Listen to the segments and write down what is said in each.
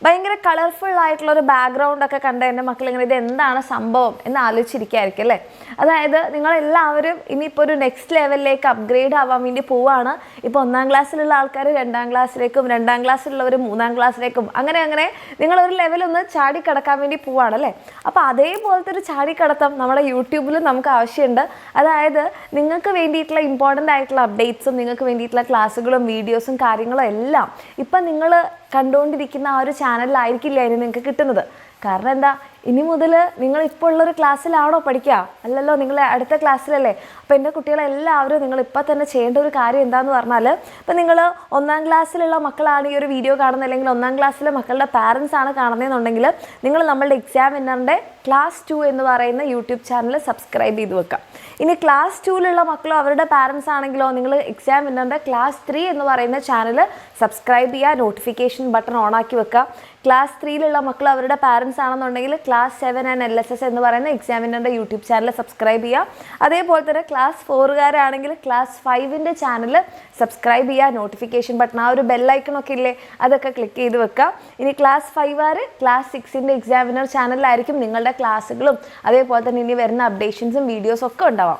ഭയങ്കര കളർഫുൾ ആയിട്ടുള്ള ഒരു ബാക്ക്ഗ്രൗണ്ട് ഒക്കെ കണ്ട എൻ്റെ മക്കളിങ്ങനെ ഇത് എന്താണ് സംഭവം എന്ന് ആലോചിച്ചിരിക്കുകയായിരിക്കും അല്ലേ. അതായത് നിങ്ങളെല്ലാവരും ഇനിയിപ്പോൾ ഒരു നെക്സ്റ്റ് ലെവലിലേക്ക് അപ്ഗ്രേഡ് ആവാൻ വേണ്ടി പോവുകയാണ്. ഇപ്പോൾ 1ാം ക്ലാസ്സിലുള്ള ആൾക്കാർ 2ാം ക്ലാസ്സിലേക്കും 2ാം ക്ലാസ്സിലുള്ളവർ 3ാം ക്ലാസ്സിലേക്കും അങ്ങനെ നിങ്ങളൊരു ലെവലൊന്ന് ചാടിക്കടക്കാൻ വേണ്ടി പോവുകയാണല്ലേ. അപ്പോൾ അതേപോലത്തെ ഒരു ചാടിക്കടത്തം നമ്മുടെ യൂട്യൂബിലും നമുക്ക് ആവശ്യമുണ്ട്. അതായത് നിങ്ങൾക്ക് വേണ്ടിയിട്ടുള്ള ഇമ്പോർട്ടൻ്റ് ആയിട്ടുള്ള അപ്ഡേറ്റ്സും നിങ്ങൾക്ക് വേണ്ടിയിട്ടുള്ള ക്ലാസ്സുകളും വീഡിയോസും കാര്യങ്ങളും എല്ലാം ഇപ്പം നിങ്ങൾ കണ്ടുകൊണ്ടിരിക്കുന്ന ആ ഒരു ചാനലിലായിരിക്കില്ല അതിന് നിങ്ങൾക്ക് കിട്ടുന്നത്. കാരണം എന്താ, ഇനി മുതൽ നിങ്ങൾ ഇപ്പോൾ ഉള്ളൊരു ക്ലാസ്സിലാണോ പഠിക്കുക? അല്ലല്ലോ, നിങ്ങൾ അടുത്ത ക്ലാസ്സിലല്ലേ. അപ്പോൾ എൻ്റെ കുട്ടികളെല്ലാവരും നിങ്ങൾ ഇപ്പോൾ തന്നെ ചെയ്യേണ്ട ഒരു കാര്യം എന്താണെന്ന് പറഞ്ഞാൽ, ഇപ്പോൾ നിങ്ങൾ 1ാം ക്ലാസ്സിലുള്ള മക്കളാണ് ഈ ഒരു വീഡിയോ കാണുന്നത്, അല്ലെങ്കിൽ 1ാം ക്ലാസ്സിലെ മക്കളുടെ പാരൻസ് ആണ് കാണുന്നതെന്നുണ്ടെങ്കിൽ നിങ്ങൾ നമ്മളുടെ എക്സാം വിന്നറിൻ്റെ ക്ലാസ് 2 എന്ന് പറയുന്ന യൂട്യൂബ് ചാനൽ സബ്സ്ക്രൈബ് ചെയ്ത് വെക്കുക. ഇനി ക്ലാസ് 2ലുള്ള മക്കളോ അവരുടെ പാരൻസ് ആണെങ്കിലോ നിങ്ങൾ എക്സാം വിന്നറിൻ്റെ ക്ലാസ് 3 എന്ന് പറയുന്ന ചാനൽ സബ്സ്ക്രൈബ് ചെയ്യുക, നോട്ടിഫിക്കേഷൻ ബട്ടൺ ഓണാക്കി വെക്കുക. ക്ലാസ് 3ലുള്ള മക്കൾ അവരുടെ പാരൻസ് ആണെന്നുണ്ടെങ്കിൽ ക്ലാസ് 7 ആൻഡ് LSS എന്ന് പറയുന്ന എക്സാം വിന്നറിൻ്റെ യൂട്യൂബ് ചാനൽ സബ്സ്ക്രൈബ് ചെയ്യുക. അതേപോലെ തന്നെ ക്ലാസ് 4കാരാണെങ്കിൽ ക്ലാസ് 5ൻ്റെ ചാനൽ സബ്സ്ക്രൈബ് ചെയ്യുക, നോട്ടിഫിക്കേഷൻ ബട്ടൺ ആ ഒരു ബെല്ലൈക്കണൊക്കെ ഇല്ലേ അതൊക്കെ ക്ലിക്ക് ചെയ്ത് വെക്കുക. ഇനി ക്ലാസ് 5കാർ ക്ലാസ് 6ൻ്റെ എക്സാം വിന്നർ ചാനലിലായിരിക്കും നിങ്ങളുടെ ക്ലാസ്സുകളും അതേപോലെ തന്നെ ഇനി വരുന്ന അപ്ഡേഷൻസും വീഡിയോസും ഒക്കെ ഉണ്ടാവാം.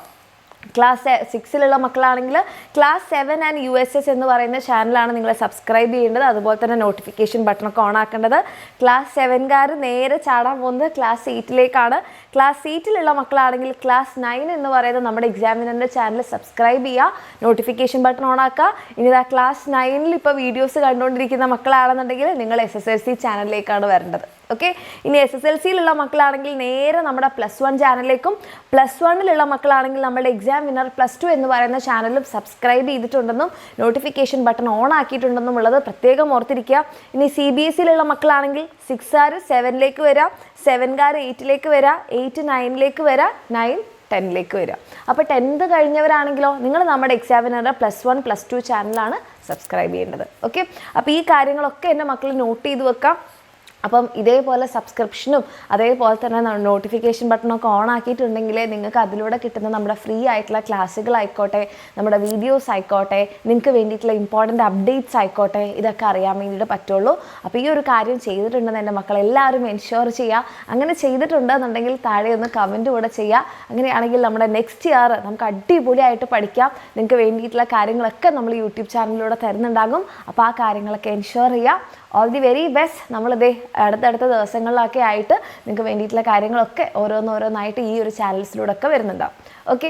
ക്ലാസ് 6ലുള്ള മക്കളാണെങ്കിൽ ക്ലാസ് 7 ആൻഡ് USS എന്ന് പറയുന്ന ചാനലാണ് നിങ്ങൾ സബ്സ്ക്രൈബ് ചെയ്യേണ്ടത്. അതുപോലെ തന്നെ നോട്ടിഫിക്കേഷൻ ബട്ടണൊക്കെ ഓൺ ആക്കേണ്ടത്. ക്ലാസ് 7കാർ നേരെ ചാടാൻ പോകുന്നത് ക്ലാസ് 8ലേക്കാണ്. ക്ലാസ് 8ലുള്ള മക്കളാണെങ്കിൽ ക്ലാസ് 9 എന്ന് പറയുന്നത് നമ്മുടെ എക്സാമിനറിൻ്റെ ചാനൽ സബ്സ്ക്രൈബ് ചെയ്യുക, നോട്ടിഫിക്കേഷൻ ബട്ടൺ ഓൺ ആക്കുക. ഇനി ഇതാ ക്ലാസ് 9ൽ ഇപ്പോൾ വീഡിയോസ് കണ്ടുകൊണ്ടിരിക്കുന്ന മക്കളാണെന്നുണ്ടെങ്കിൽ നിങ്ങൾ SSLC ചാനലിലേക്കാണ് വരേണ്ടത്. ഓക്കെ, ഇനി SSLCയിലുള്ള മക്കളാണെങ്കിൽ നേരെ നമ്മുടെ +1 ചാനലിലേക്കും, +1ലുള്ള മക്കളാണെങ്കിൽ നമ്മുടെ എക്സാം വിന്നർ +2 എന്ന് പറയുന്ന ചാനലും സബ്സ്ക്രൈബ് ചെയ്തിട്ടുണ്ടെന്നും നോട്ടിഫിക്കേഷൻ ബട്ടൺ ഓൺ ആക്കിയിട്ടുണ്ടെന്നും ഉള്ളത് പ്രത്യേകം ഓർത്തിരിക്കുക. ഇനി CBSEയിലുള്ള മക്കളാണെങ്കിൽ 6കാർ 7ലേക്ക് വരാം, 7കാർ 8ലേക്ക് വരാം, 8 9ലേക്ക് വരാം, 9 10ലേക്ക് വരിക. അപ്പോൾ 10th കഴിഞ്ഞവരാണെങ്കിലോ നിങ്ങൾ നമ്മുടെ എക്സാമിനറുടെ +1 +2 ചാനലാണ് സബ്സ്ക്രൈബ് ചെയ്യേണ്ടത്. ഓക്കെ, അപ്പോൾ ഈ കാര്യങ്ങളൊക്കെ എൻ്റെ മക്കൾ നോട്ട് ചെയ്ത് വെക്കാം. അപ്പം ഇതേപോലെ സബ്സ്ക്രിപ്ഷനും അതേപോലെ തന്നെ നോട്ടിഫിക്കേഷൻ ബട്ടണൊക്കെ ഓൺ ആക്കിയിട്ടുണ്ടെങ്കിൽ നിങ്ങൾക്ക് അതിലൂടെ കിട്ടുന്ന നമ്മുടെ ഫ്രീ ആയിട്ടുള്ള ക്ലാസ്സുകളായിക്കോട്ടെ, നമ്മുടെ വീഡിയോസ് ആയിക്കോട്ടെ, നിങ്ങൾക്ക് വേണ്ടിയിട്ടുള്ള ഇമ്പോർട്ടൻ്റ് അപ്ഡേറ്റ്സ് ആയിക്കോട്ടെ, ഇതൊക്കെ അറിയാൻ വേണ്ടിയിട്ട് പറ്റുള്ളൂ. അപ്പോൾ ഈ ഒരു കാര്യം ചെയ്തിട്ടുണ്ടെന്ന് എൻ്റെ മക്കളെല്ലാവരും എൻഷുർ ചെയ്യുക. അങ്ങനെ ചെയ്തിട്ടുണ്ടെന്നുണ്ടെങ്കിൽ താഴെ ഒന്ന് കമൻറ്റ് കൂടെ ചെയ്യുക. അങ്ങനെയാണെങ്കിൽ നമ്മുടെ നെക്സ്റ്റ് ഇയർ നമുക്ക് അടിപൊളിയായിട്ട് പഠിക്കാം. നിങ്ങൾക്ക് വേണ്ടിയിട്ടുള്ള കാര്യങ്ങളൊക്കെ നമ്മൾ യൂട്യൂബ് ചാനലിലൂടെ തരുന്നുണ്ടാകും. അപ്പോൾ ആ കാര്യങ്ങളൊക്കെ എൻഷുർ ചെയ്യുക. All the very best. നമ്മളിതേ അടുത്തടുത്ത ദിവസങ്ങളിലൊക്കെ ആയിട്ട് നിങ്ങൾക്ക് വേണ്ടിയിട്ടുള്ള കാര്യങ്ങളൊക്കെ ഓരോന്നോരോന്നായിട്ട് ഈ ഒരു ചാനൽസിലൂടെ ഒക്കെ വരുന്നുണ്ടാവും. ഓക്കെ.